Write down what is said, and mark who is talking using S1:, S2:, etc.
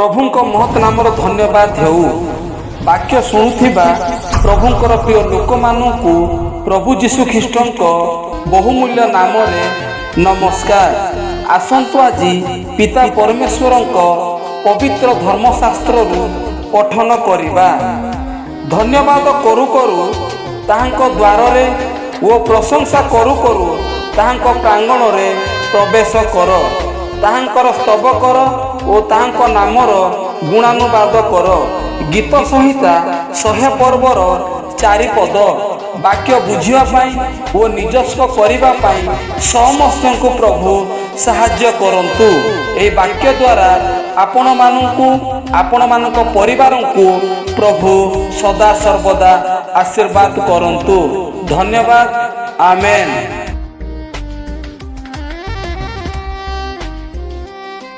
S1: प्रभुंक महत् नामर धन्यवाद हेउ। वाक्य शुणुथिबा प्रभुंकर प्रिय लोक मानू प्रभु जीशु ख्रीष्टंक बहुमूल्य नाम नमस्कार। आसंतु आज पिता परमेश्वरंक पवित्र धर्मशास्त्र पठन करिबा। धन्यवाद करू करू ताहांक द्वारे ओ प्रशंसा करू करू ताहांक प्रांगण रे प्रवेश कर। ताहांकर स्तव कर ओ ताहांक नामर गुणानुवाद कर। गीत संहिता 100 पर्वर 4 पद। वाक्य बुझिबा पाई ओ निजस्व करिबा पाई समस्तଙ୍କୁ प्रभु साहाय्य करंतु। ए वाक्य द्वारा आपण मानकु आपण मानक परिवारंकु प्रभु सदा सर्वदा आशीर्वाद करंतु। धन्यवाद। आमेन।